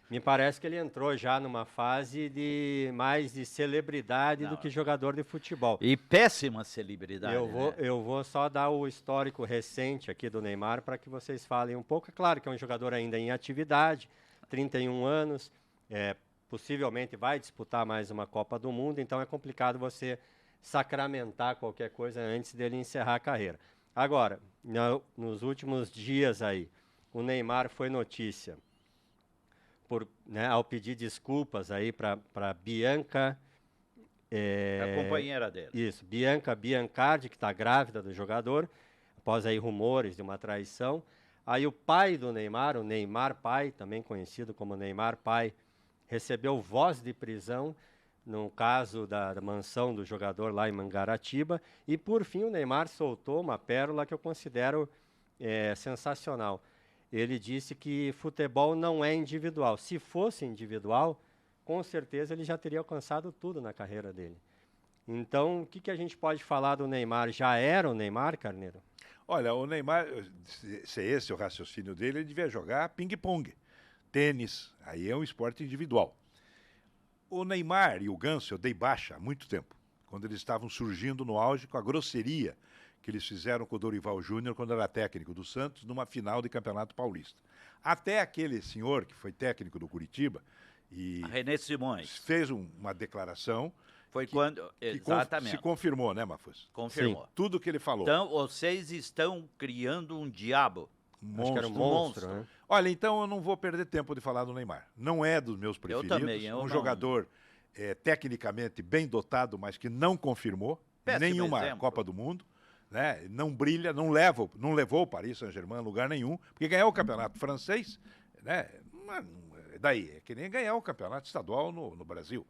me parece que ele entrou já numa fase mais de celebridade do que jogador de futebol. E péssima celebridade. Eu vou só dar o histórico recente aqui do Neymar para que vocês falem um pouco. É claro que é um jogador ainda em atividade, 31 anos, possivelmente vai disputar mais uma Copa do Mundo, então é complicado você sacramentar qualquer coisa antes dele encerrar a carreira. Agora, nos últimos dias aí, o Neymar foi notícia ao pedir desculpas aí para Bianca... a companheira dele. Isso, Bianca Biancardi, que está grávida do jogador, após aí rumores de uma traição. Aí o pai do Neymar, o Neymar pai, também conhecido como Neymar pai, recebeu voz de prisão no caso da mansão do jogador lá em Mangaratiba. E, por fim, o Neymar soltou uma pérola que eu considero sensacional. Ele disse que futebol não é individual. Se fosse individual, com certeza ele já teria alcançado tudo na carreira dele. Então, o que a gente pode falar do Neymar? Já era o Neymar, Carneiro? Olha, o Neymar, se é esse o raciocínio dele, ele devia jogar ping-pong, tênis, aí é um esporte individual. O Neymar e o Ganso eu dei baixa há muito tempo, quando eles estavam surgindo no auge com a grosseria que eles fizeram com o Dorival Júnior quando era técnico do Santos, numa final de Campeonato Paulista. Até aquele senhor que foi técnico do Curitiba e René Simões fez uma declaração. Foi quando exatamente se confirmou, né, Mafuz? Confirmou. Sim, tudo que ele falou. Então, vocês estão criando um diabo. Acho que era um monstro, né? Olha, então eu não vou perder tempo de falar do Neymar. Não é dos meus preferidos. Eu também. Jogador tecnicamente bem dotado, mas que não confirmou nenhuma Copa do Mundo. né? Não brilha, não levou o Paris Saint-Germain a lugar nenhum, porque ganhar o campeonato francês, né? Daí, é que nem ganhar o campeonato estadual no Brasil.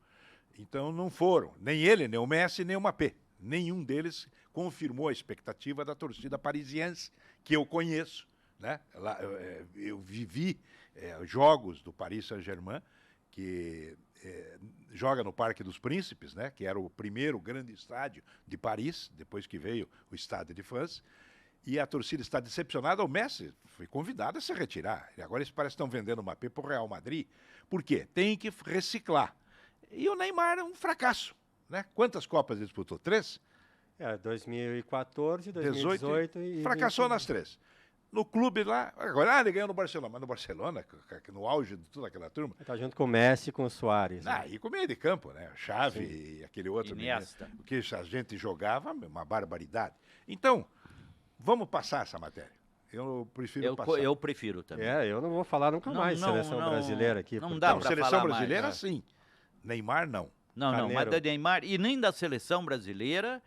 Então não foram, nem ele, nem o Messi, nem o Mbappé. Nenhum deles confirmou a expectativa da torcida parisiense, que eu conheço, né? Lá, eu vivi jogos do Paris Saint-Germain, que joga no Parque dos Príncipes, né? Que era o primeiro grande estádio de Paris, depois que veio o Stade de France. E a torcida está decepcionada. O Messi foi convidado a se retirar. E agora eles parecem que estão vendendo o Mbappé para o Real Madrid. Por quê? Tem que reciclar. E o Neymar é um fracasso, né? Quantas Copas ele disputou? 3? 2014, 2018 e fracassou 20... nas 3. No clube lá, agora ele ganhou no Barcelona, mas no Barcelona, no auge de toda aquela turma. Tá junto com o Messi e com o Suárez. Né? E com o meio de campo, né? Xavi e aquele outro. Iniesta. O que a gente jogava, uma barbaridade. Então, vamos passar essa matéria. Eu prefiro passar. Eu prefiro também. Eu não vou falar nunca mais de seleção brasileira aqui. Não dá para seleção falar brasileira, mais. sim. Neymar, não. Não, mas da Neymar e nem da seleção brasileira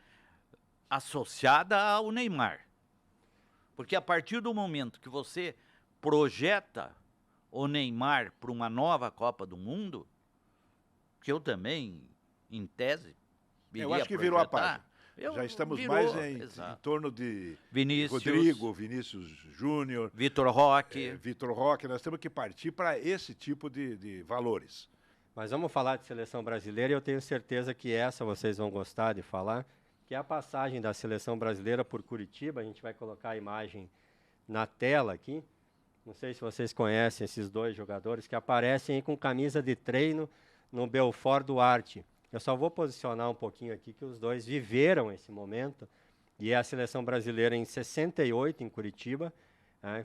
associada ao Neymar. Porque a partir do momento que você projeta o Neymar para uma nova Copa do Mundo, que eu também, em tese, eu acho que virou a página. Já estamos mais em torno de Vinícius, Rodrigo, Vinícius Júnior, Vitor Roque. Vitor Roque. Nós temos que partir para esse tipo de valores. Mas vamos falar de seleção brasileira e eu tenho certeza que essa vocês vão gostar de falar, que é a passagem da seleção brasileira por Curitiba. A gente vai colocar a imagem na tela aqui. Não sei se vocês conhecem esses dois jogadores que aparecem aí com camisa de treino no Belfort Duarte. Eu só vou posicionar um pouquinho aqui que os dois viveram esse momento. E é a seleção brasileira em 68 em Curitiba,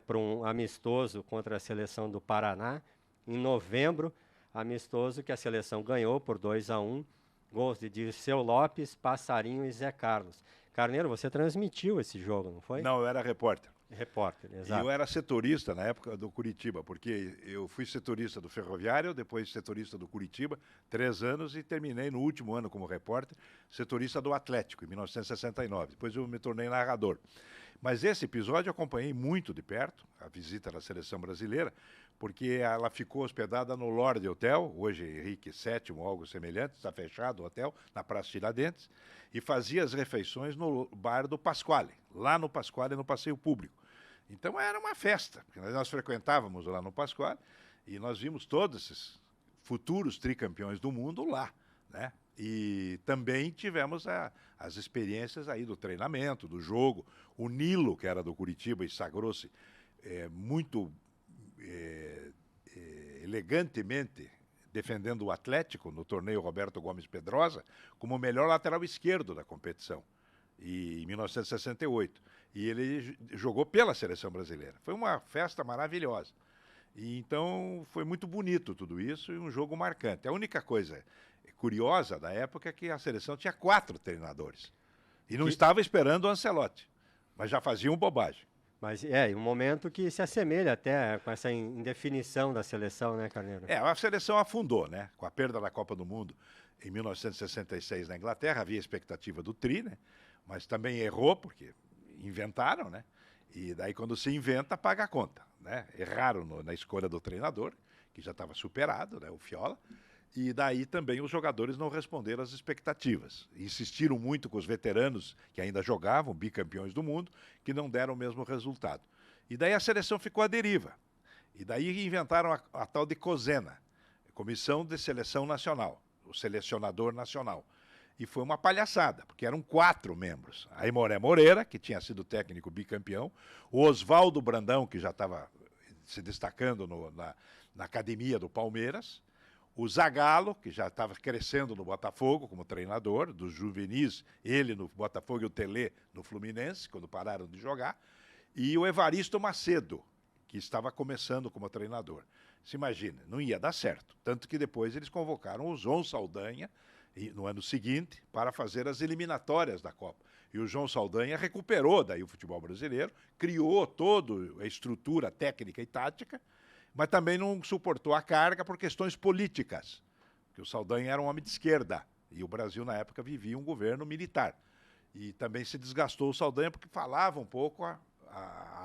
para um amistoso contra a seleção do Paraná. Em novembro, amistoso que a seleção ganhou por 2-1. Gols de Dirceu Lopes, Passarinho e Zé Carlos. Carneiro, você transmitiu esse jogo, não foi? Não, eu era repórter. Repórter, exato. E eu era setorista na época do Curitiba, porque eu fui setorista do Ferroviário, depois setorista do Curitiba, 3 anos, e terminei no último ano como repórter, setorista do Atlético, em 1969. Depois eu me tornei narrador. Mas esse episódio eu acompanhei muito de perto, a visita da seleção brasileira, porque ela ficou hospedada no Lorde Hotel, hoje Henrique VII, algo semelhante, está fechado o hotel, na Praça Tiradentes, e fazia as refeições no bar do Pasquale, lá no Pasquale, no Passeio Público. Então era uma festa, porque nós frequentávamos lá no Pasquale e nós vimos todos esses futuros tricampeões do mundo lá, né? E também tivemos as experiências aí do treinamento, do jogo. O Nilo, que era do Curitiba e sagrou-se muito elegantemente defendendo o Atlético no torneio Roberto Gomes Pedrosa como o melhor lateral esquerdo da competição, em 1968. E ele jogou pela seleção brasileira. Foi uma festa maravilhosa. E então foi muito bonito tudo isso e um jogo marcante. A única coisa curiosa da época é que a seleção tinha 4 treinadores. E não estava esperando o Ancelotti, mas já faziam bobagem. Mas um momento que se assemelha até com essa indefinição da seleção, né, Carneiro? A seleção afundou, né? Com a perda da Copa do Mundo em 1966 na Inglaterra, havia expectativa do Tri, né? Mas também errou, porque inventaram, né? E daí quando se inventa, paga a conta, né? Erraram na escolha do treinador, que já estava superado, né? O Fiola. E daí também os jogadores não responderam às expectativas. Insistiram muito com os veteranos que ainda jogavam, bicampeões do mundo, que não deram o mesmo resultado. E daí a seleção ficou à deriva. E daí inventaram a tal de COSENA, Comissão de Seleção Nacional, o selecionador nacional. E foi uma palhaçada, porque eram 4 membros. A Aimoré Moreira, que tinha sido técnico bicampeão, o Oswaldo Brandão, que já estava se destacando na academia do Palmeiras, o Zagallo, que já estava crescendo no Botafogo como treinador, dos juvenis, ele no Botafogo e o Telê no Fluminense, quando pararam de jogar, e o Evaristo Macedo, que estava começando como treinador. Se imagina, não ia dar certo. Tanto que depois eles convocaram o João Saldanha, no ano seguinte, para fazer as eliminatórias da Copa. E o João Saldanha recuperou daí o futebol brasileiro, criou toda a estrutura técnica e tática, mas também não suportou a carga por questões políticas, porque o Saldanha era um homem de esquerda, e o Brasil, na época, vivia um governo militar. E também se desgastou o Saldanha porque falava um pouco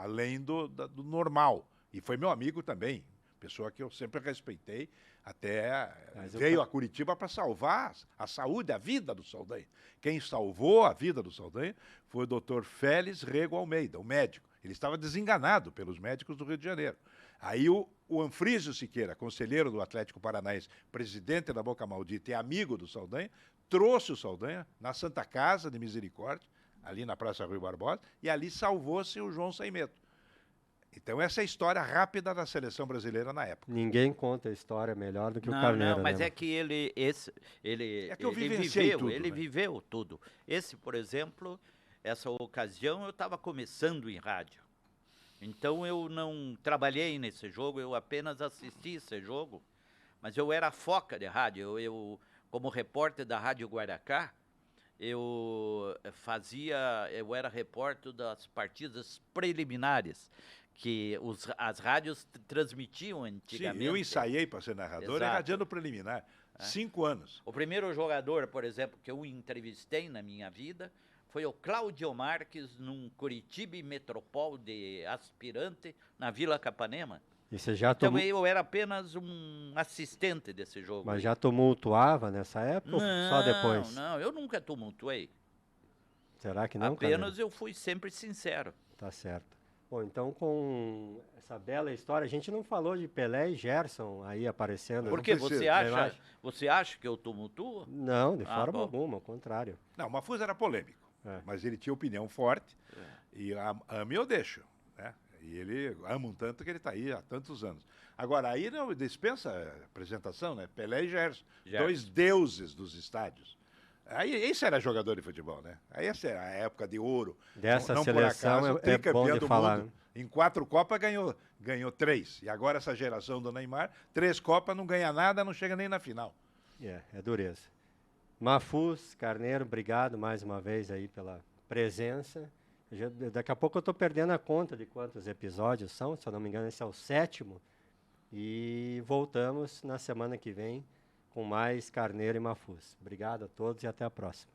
além do normal. E foi meu amigo também, pessoa que eu sempre respeitei, até veio a Curitiba para salvar a saúde, a vida do Saldanha. Quem salvou a vida do Saldanha foi o Dr. Félix Rego Almeida, o médico. Ele estava desenganado pelos médicos do Rio de Janeiro. Aí o Anfrísio Siqueira, conselheiro do Atlético Paranaense, presidente da Boca Maldita e amigo do Saldanha, trouxe o Saldanha na Santa Casa de Misericórdia, ali na Praça Rui Barbosa, e ali salvou-se o João Saimeto. Então essa é a história rápida da seleção brasileira na época. Ninguém conta a história melhor do que o Carneiro. Não, mas né? É que ele viveu tudo. Esse, por exemplo, essa ocasião eu estava começando em rádio. Então eu não trabalhei nesse jogo, eu apenas assisti esse jogo, mas eu era foca de rádio. Eu como repórter da Rádio Guaracá, eu era repórter das partidas preliminares que as rádios transmitiam antigamente. Sim, eu ensaiei para ser narrador, radiando preliminar, 5 anos. O primeiro jogador, por exemplo, que eu entrevistei na minha vida foi o Cláudio Marques, num Curitiba Metropol de aspirante na Vila Capanema. E você já Então eu era apenas um assistente desse jogo. Mas já tumultuava nessa época ou só depois? Não, eu nunca tumultuei. Será que não, Apenas Carneiro? eu fui sempre sincero. Tá certo. Bom, então com essa bela história, a gente não falou de Pelé e Gerson aí aparecendo. Por quê? precisa. Você acha que eu tumultuo? Não, de forma bom. alguma, ao contrário. Não, o Mafuz era polêmico, mas ele tinha opinião forte, e ame eu deixo, né? E ele ama um tanto que ele está aí há tantos anos. Agora, aí não dispensa apresentação, né? Pelé e Gerson, 2 deuses dos estádios. Aí esse era jogador de futebol, né? Aí essa era a época de ouro. Dessa não seleção por acaso, é bom de do falar. mundo. Em 4 Copas ganhou 3. E agora essa geração do Neymar, 3 Copas, não ganha nada, não chega nem na final. É dureza. Mafuz, Carneiro, obrigado mais uma vez aí pela presença. Daqui a pouco eu estou perdendo a conta de quantos episódios são, se eu não me engano esse é o 7º. E voltamos na semana que vem com mais Carneiro e Mafuz. Obrigado a todos e até a próxima.